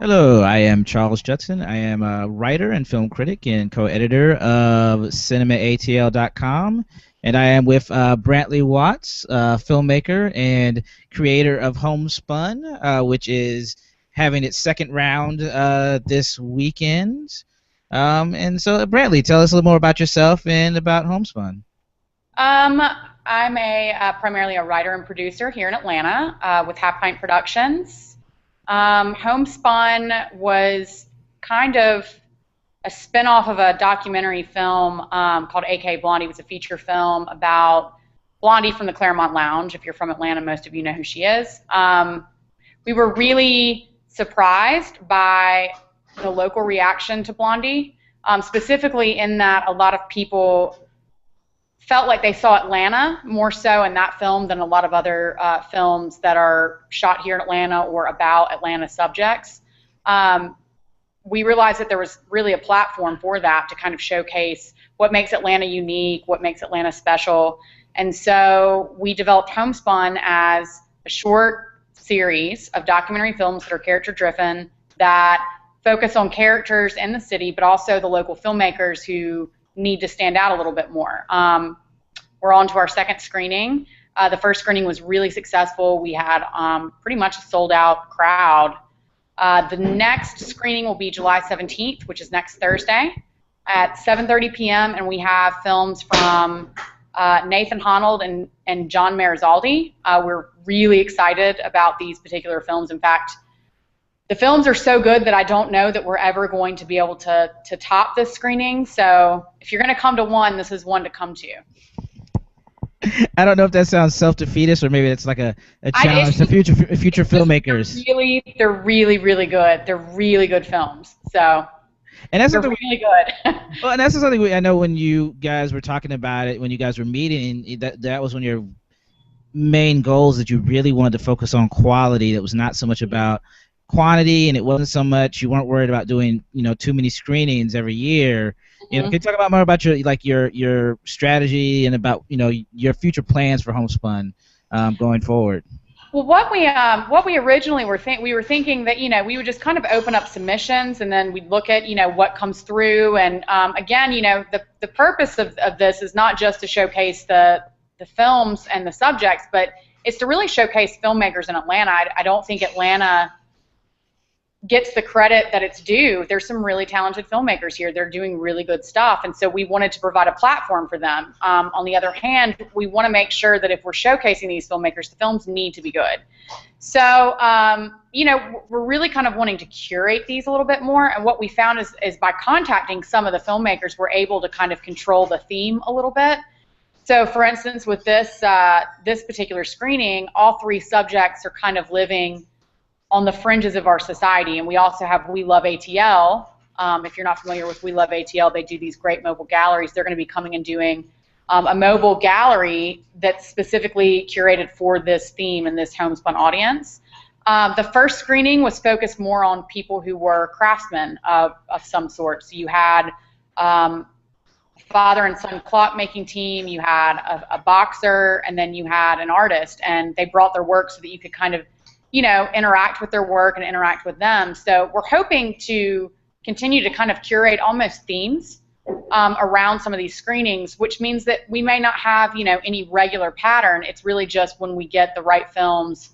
Hello, I am Charles Judson. I am a writer and film critic and co-editor of CinemATL.com, and I am with Brantly Watts, filmmaker and creator of Homespun, which is having its second round this weekend. And so, Brantly, tell us a little more about yourself and about Homespun. Um, I'm primarily a writer and producer here in Atlanta with Half Pint Productions. Homespun was kind of a spinoff of a documentary film called AKA Blondie. It was a feature film about Blondie from the Claremont Lounge. If you're from Atlanta, most of you know who she is. We were really surprised by the local reaction to Blondie, specifically in that a lot of people felt like they saw Atlanta more so in that film than a lot of other films that are shot here in Atlanta or about Atlanta subjects. We realized that there was really a platform for that to kind of showcase what makes Atlanta unique, what makes Atlanta special. And so we developed Homespun as a short series of documentary films that are character-driven, that focus on characters in the city, but also the local filmmakers who need to stand out a little bit more. We're on to our second screening. The first screening was really successful. We had pretty much a sold-out crowd. The next screening will be July 17th, which is next Thursday at 7:30 p.m., and we have films from Nathan Honnold and John Marizaldi. We're really excited about these particular films. In fact, the films are so good that I don't know that we're ever going to be able to top this screening. So if you're going to come to one, this is one to come to. I don't know if that sounds self-defeatist or maybe it's like a challenge to future filmmakers. They're really good. They're really good films. So and that's they're really good. Well, and that's something I know when you guys were talking about it, when you guys were meeting, that was one of your main goals, that you really wanted to focus on quality. That was not so much about quantity, and it wasn't so much, you weren't worried about doing too many screenings every year. Can you talk about more about your strategy and about your future plans for Homespun going forward? Well, what we originally were thinking that we would just kind of open up submissions and then we'd look at what comes through, and again the purpose of this is not just to showcase the films and the subjects, but it's to really showcase filmmakers in Atlanta. I don't think Atlanta gets the credit that it's due. There's some really talented filmmakers here. They're doing really good stuff, and so we wanted to provide a platform for them. On the other hand, we want to make sure that if we're showcasing these filmmakers, the films need to be good. So, we're really kind of wanting to curate these a little bit more, and what we found is by contacting some of the filmmakers, we're able to kind of control the theme a little bit. So, for instance, with this particular screening, all three subjects are kind of living on the fringes of our society, and we also have We Love ATL. If you're not familiar with We Love ATL, they do these great mobile galleries. They're going to be coming and doing a mobile gallery that's specifically curated for this theme and this homespun audience. The first screening was focused more on people who were craftsmen of some sort. So you had father and son clockmaking team, you had a boxer, and then you had an artist, and they brought their work so that you could kind of interact with their work and interact with them. So we're hoping to continue to kind of curate almost themes around some of these screenings, which means that we may not have, any regular pattern. It's really just when we get the right films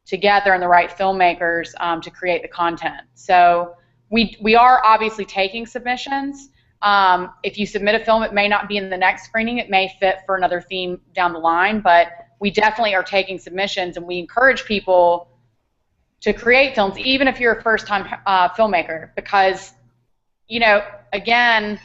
together and the right filmmakers to create the content. So we are obviously taking submissions. If you submit a film, it may not be in the next screening. It may fit for another theme down the line, but we definitely are taking submissions, and we encourage people to create films, even if you're a first-time filmmaker, because, again,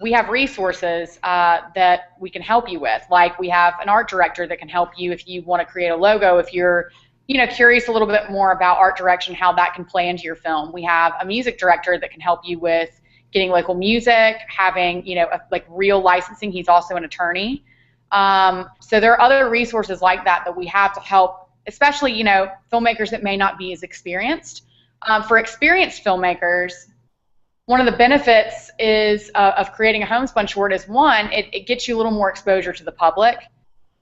we have resources that we can help you with. Like, we have an art director that can help you if you want to create a logo, if you're, curious a little bit more about art direction, how that can play into your film. We have a music director that can help you with getting local music, having, like real licensing. He's also an attorney. So there are other resources like that we have to help, especially, filmmakers that may not be as experienced. For experienced filmmakers, one of the benefits is of creating a homespun short is, one, it gets you a little more exposure to the public.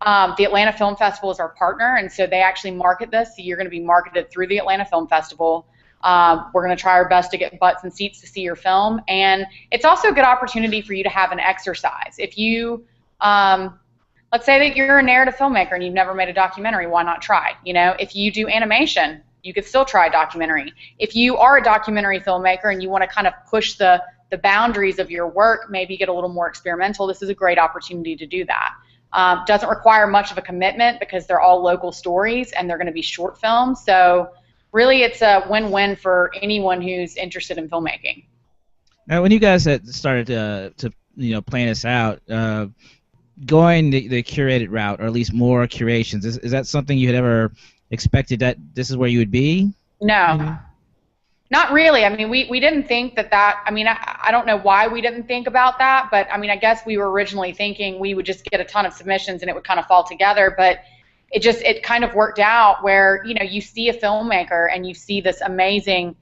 The Atlanta Film Festival is our partner, and so they actually market this. So you're going to be marketed through the Atlanta Film Festival. We're going to try our best to get butts and seats to see your film. And it's also a good opportunity for you to have an exercise. If you, let's say that you're a narrative filmmaker and you've never made a documentary, why not try? You know, if you do animation, you could still try a documentary. If you are a documentary filmmaker and you want to kind of push the boundaries of your work, maybe get a little more experimental, this is a great opportunity to do that. Doesn't require much of a commitment because they're all local stories and they're going to be short films. So really it's a win-win for anyone who's interested in filmmaking. Now, when you guys had started to plan this out, going the curated route, or at least more curations, is that something you had ever expected that this is where you would be? No. Mm-hmm. Not really. I mean, we didn't think that, I mean, I don't know why we didn't think about that, but I mean, I guess we were originally thinking we would just get a ton of submissions and it would kind of fall together, but it kind of worked out where, you know, you see a filmmaker and you see this amazing,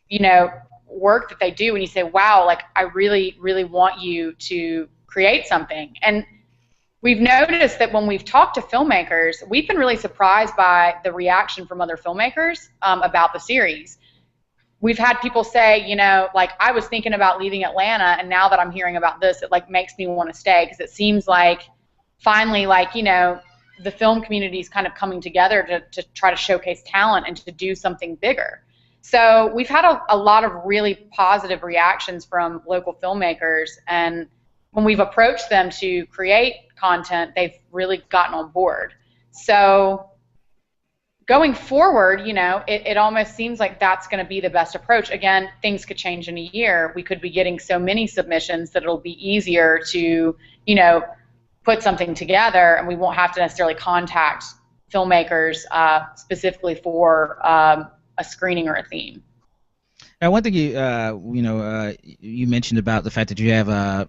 you know, work that they do and you say, wow, like, I really, really want you to create something. And we've noticed that when we've talked to filmmakers, we've been really surprised by the reaction from other filmmakers about the series. We've had people say, you know, like, I was thinking about leaving Atlanta, and now that I'm hearing about this, it like makes me want to stay, because it seems like finally, like, you know, the film community is kind of coming together to try to showcase talent and to do something bigger. So we've had a lot of really positive reactions from local filmmakers, and when we've approached them to create content, they've really gotten on board. So going forward, you know, it almost seems like that's going to be the best approach. Again, things could change in a year. We could be getting so many submissions that it'll be easier to, you know, put something together, and we won't have to necessarily contact filmmakers specifically for a screening or a theme. Now, one thing you mentioned about the fact that you have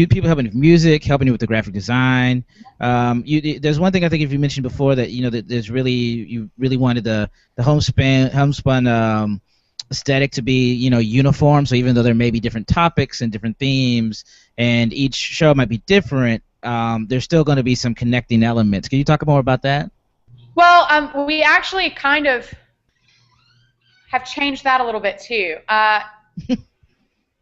people helping with music, helping you with the graphic design. There's one thing I think if you mentioned before that, you know, that you really wanted the homespun aesthetic to be, you know, uniform. So even though there may be different topics and different themes, and each show might be different, there's still going to be some connecting elements. Can you talk more about that? Well, we actually kind of have changed that a little bit too.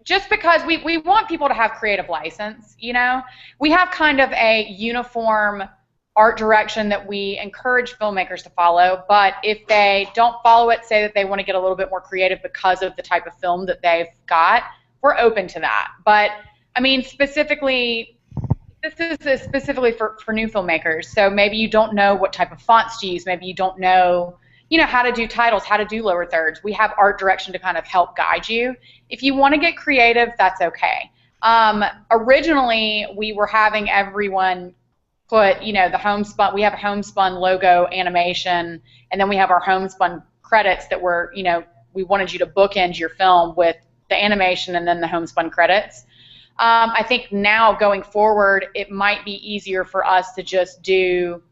Just because we want people to have creative license, you know. We have kind of a uniform art direction that we encourage filmmakers to follow, but if they don't follow it, say that they want to get a little bit more creative because of the type of film that they've got, we're open to that. But, I mean, specifically, this is specifically for new filmmakers, so maybe you don't know what type of fonts to use, maybe you don't know, you know, how to do titles, how to do lower thirds. We have art direction to kind of help guide you. If you want to get creative, that's okay. Originally, we were having everyone put, you know, the homespun, we have a homespun logo animation, and then we have our homespun credits that were, you know, we wanted you to bookend your film with the animation and then the homespun credits. I think now going forward, it might be easier for us to just do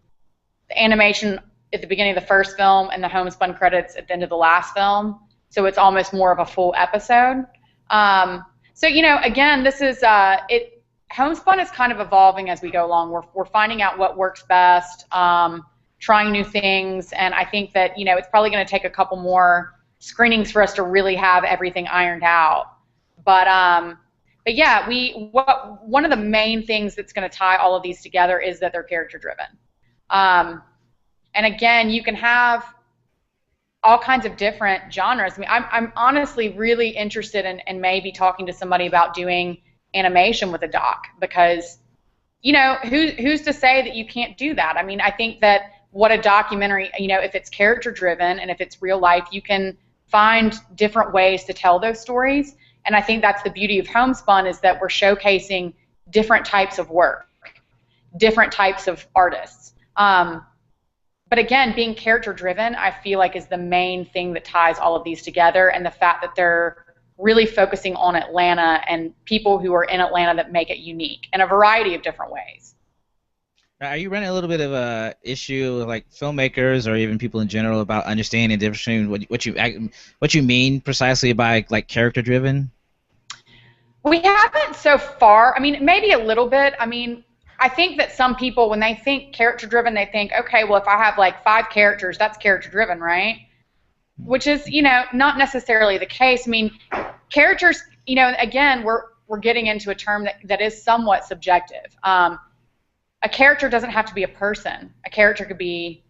the animation at the beginning of the first film and the homespun credits at the end of the last film. So it's almost more of a full episode. So, you know, again, this is, homespun is kind of evolving as we go along. We're finding out what works best, trying new things, and I think that, you know, it's probably going to take a couple more screenings for us to really have everything ironed out. But yeah, one of the main things that's going to tie all of these together is that they're character driven. And again, you can have all kinds of different genres. I mean, I'm honestly really interested in maybe talking to somebody about doing animation with a doc, because, you know, who's to say that you can't do that? I mean, I think that what a documentary, you know, if it's character driven and if it's real life, you can find different ways to tell those stories. And I think that's the beauty of Homespun, is that we're showcasing different types of work, different types of artists. But again, being character driven, I feel like, is the main thing that ties all of these together, and the fact that they're really focusing on Atlanta and people who are in Atlanta that make it unique in a variety of different ways. Are you running a little bit of a issue with, like, filmmakers or even people in general about understanding the difference between what you mean precisely by, like, character driven? We haven't so far. I mean, maybe a little bit. I mean, I think that some people, when they think character driven, they think, okay, well, if I have like 5 characters, that's character driven, right? which is, you know, not necessarily the case. I mean, characters, you know, again, we're getting into a term that is somewhat subjective. A character doesn't have to be a person. A character could be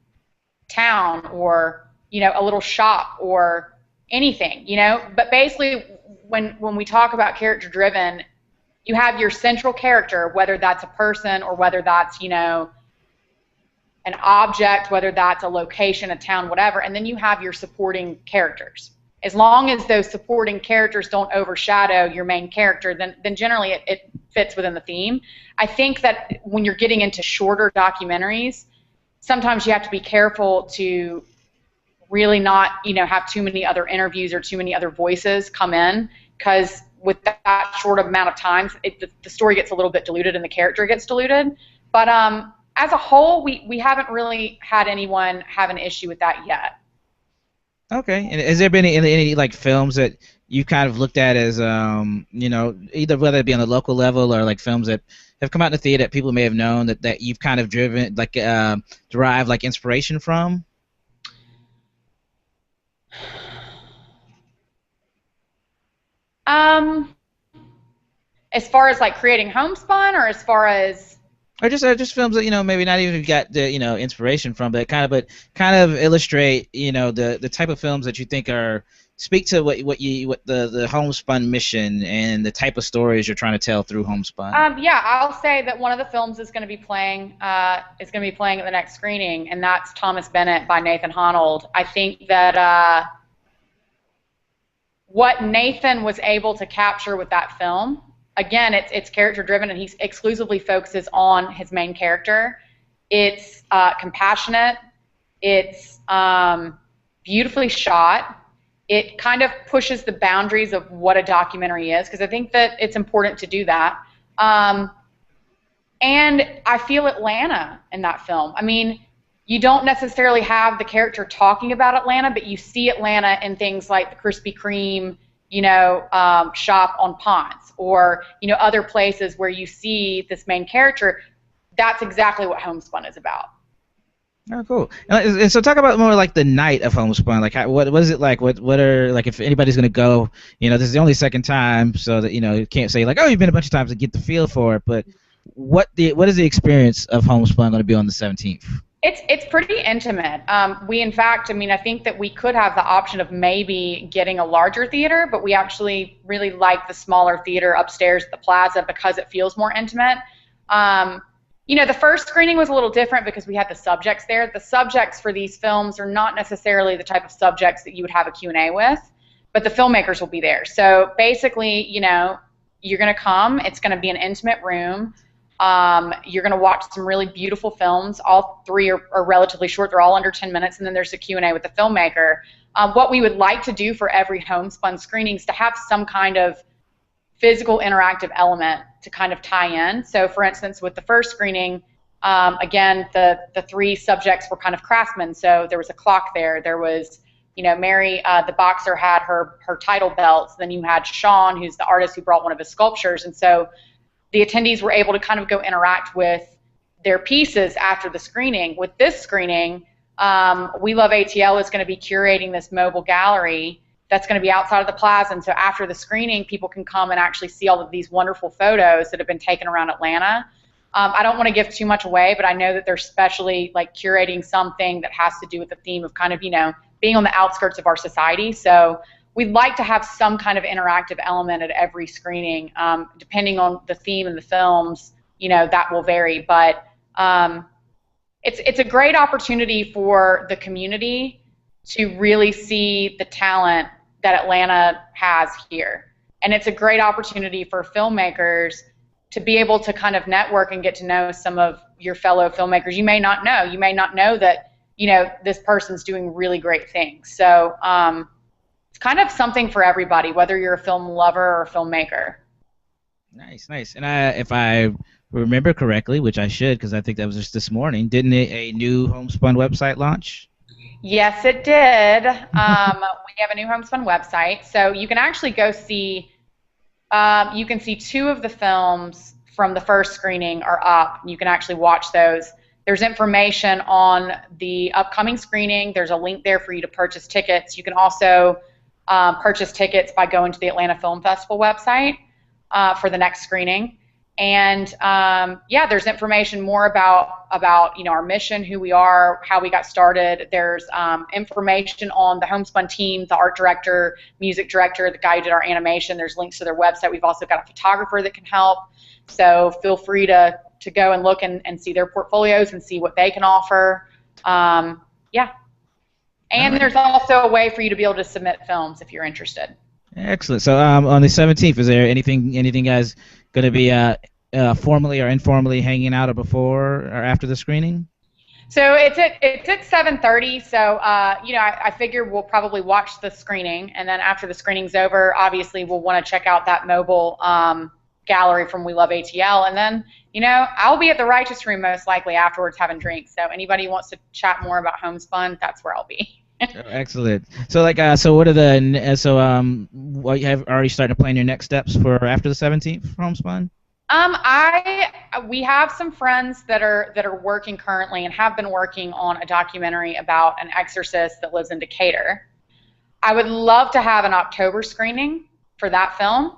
town or, you know, a little shop or anything, you know. But basically, when we talk about character driven, you have your central character, whether that's a person or whether that's, you know, an object, whether that's a location, a town, whatever, and then you have your supporting characters. As long as those supporting characters don't overshadow your main character, then generally it fits within the theme. I think that when you're getting into shorter documentaries, sometimes you have to be careful to really not, you know, have too many other interviews or too many other voices come in, because with that short amount of time, the story gets a little bit diluted and the character gets diluted. But as a whole, we haven't really had anyone have an issue with that yet. Okay. And has there been any like films that you kind of looked at as you know, either whether it be on the local level or like films that have come out in the theater that people may have known that you've kind of driven like derived like inspiration from? As far as like creating Homespun, or as far as, Or just films that, you know, maybe not even got the, you know, inspiration from, but kind of illustrate, you know, the type of films that you think are speak to what the Homespun mission and the type of stories you're trying to tell through Homespun. yeah, I'll say that one of the films is going to be playing at the next screening, and that's Thomas Bennett by Nathan Honnold. I think that what Nathan was able to capture with that film, again, it's character driven, and he exclusively focuses on his main character. It's compassionate. It's beautifully shot. It kind of pushes the boundaries of what a documentary is, because I think that it's important to do that. And I feel Atlanta in that film. I mean, you don't necessarily have the character talking about Atlanta, but you see Atlanta in things like the Krispy Kreme, you know, shop on Ponce, or, you know, other places where you see this main character. That's exactly what Homespun is about. Oh, cool. And so talk about more like the night of Homespun. Like, what is it like? What are, like, if anybody's gonna go, you know, this is the only second time, so that, you know, you can't say like, oh, you've been a bunch of times to get the feel for it. But what is the experience of Homespun going to be on the 17th? It's pretty intimate. We, in fact, I mean, I think that we could have the option of maybe getting a larger theater, but we actually really like the smaller theater upstairs at the Plaza because it feels more intimate. You know, the first screening was a little different because we had the subjects there. The subjects for these films are not necessarily the type of subjects that you would have a Q&A with, but the filmmakers will be there. So basically, you know, you're going to come. It's going to be an intimate room. You're going to watch some really beautiful films. All three are relatively short. They're all under 10 minutes, and then there's a Q&A with the filmmaker. What we would like to do for every Homespun screening is to have some kind of physical interactive element to kind of tie in. So, for instance, with the first screening, again, the three subjects were kind of craftsmen. So there was a clock there. There was, you know, Mary, the boxer, had her title belts. Then you had Sean, who's the artist who brought one of his sculptures. And so the attendees were able to kind of go interact with their pieces after the screening. With this screening, We Love ATL is going to be curating this mobile gallery that's going to be outside of the Plaza. And so after the screening, people can come and actually see all of these wonderful photos that have been taken around Atlanta. I don't want to give too much away, but I know that they're specially like curating something that has to do with the theme of kind of, you know, being on the outskirts of our society. So we'd like to have some kind of interactive element at every screening. Depending on the theme and the films, you know, that will vary. But it's a great opportunity for the community to really see the talent that Atlanta has here. And it's a great opportunity for filmmakers to be able to kind of network and get to know some of your fellow filmmakers you may not know. You may not know that, you know, this person's doing really great things. So it's kind of something for everybody, whether you're a film lover or a filmmaker. Nice, nice. And if I remember correctly, which I should, because I think that was just this morning, didn't a new Homespun website launch? Yes, it did. We have a new Homespun website, so you can actually go see. You can see two of the films from the first screening are up. You can actually watch those. There's information on the upcoming screening. There's a link there for you to purchase tickets. You can also purchase tickets by going to the Atlanta Film Festival website for the next screening. And yeah, there's information more about our mission, who we are, how we got started. There's information on the Homespun team, the art director, music director, the guy who did our animation. There's links to their website. We've also got a photographer that can help. So feel free to go and look and see their portfolios and see what they can offer. Yeah. And there's also a way for you to be able to submit films if you're interested. Excellent. So on the 17th, is there anything guys going to be formally or informally hanging out or before or after the screening? So it's at 7:30. So I figure we'll probably watch the screening, and then after the screening's over, obviously we'll want to check out that mobile gallery from We Love ATL, and then I'll be at the Righteous Room most likely afterwards having drinks. So anybody who wants to chat more about Homespun, that's where I'll be. Oh, excellent. So so what are you have already started to plan your next steps for after the 17th for Homespun? We have some friends that are working currently and have been working on a documentary about an exorcist that lives in Decatur. I would love to have an October screening for that film.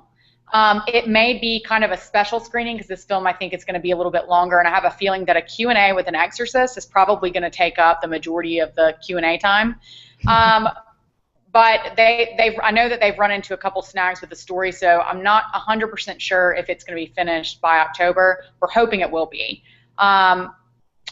It may be kind of a special screening because this film, I think, is going to be a little bit longer, and I have a feeling that a Q&A with an exorcist is probably going to take up the majority of the Q&A time. But I know that they've run into a couple snags with the story, so I'm not 100% sure if it's going to be finished by October. We're hoping it will be. And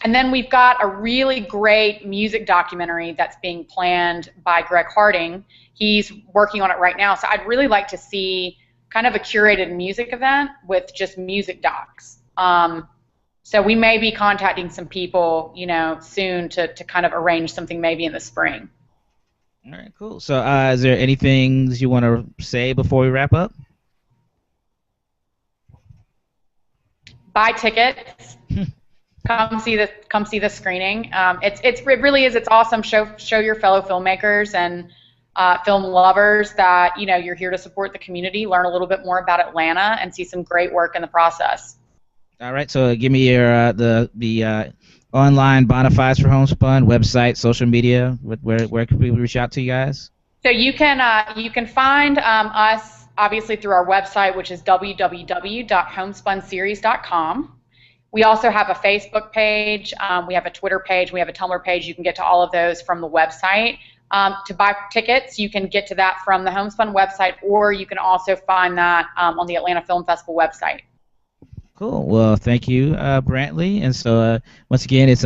then we've got a really great music documentary that's being planned by Greg Harding. He's working on it right now, so I'd really like to see kind of a curated music event with just music docs. So we may be contacting some people, soon to kind of arrange something maybe in the spring. All right, cool. So is there anything you want to say before we wrap up? Buy tickets. Come see the screening. It really is. It's awesome. Show your fellow filmmakers and film lovers that you're here to support the community, learn a little bit more about Atlanta, and see some great work in the process. All right, so give me your the online bona fides for Homespun, website, social media. Where can people reach out to you guys? So you can find us obviously through our website, which is www.homespunseries.com. We also have a Facebook page, we have a Twitter page, we have a Tumblr page. You can get to all of those from the website. To buy tickets, you can get to that from the Homespun website, or you can also find that on the Atlanta Film Festival website. Cool. Well, thank you, Brantly. And so once again, it's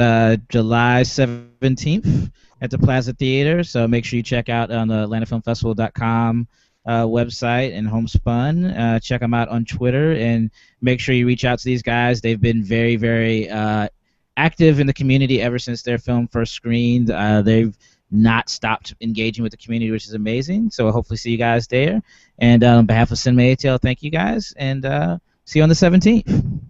July 17th at the Plaza Theater. So make sure you check out on the AtlantaFilmFestival.com website and Homespun. Check them out on Twitter, and make sure you reach out to these guys. They've been very, very active in the community ever since their film first screened. They've not stopped engaging with the community, which is amazing. So I'll hopefully see you guys there. And on behalf of CinemATL, thank you guys, and see you on the 17th.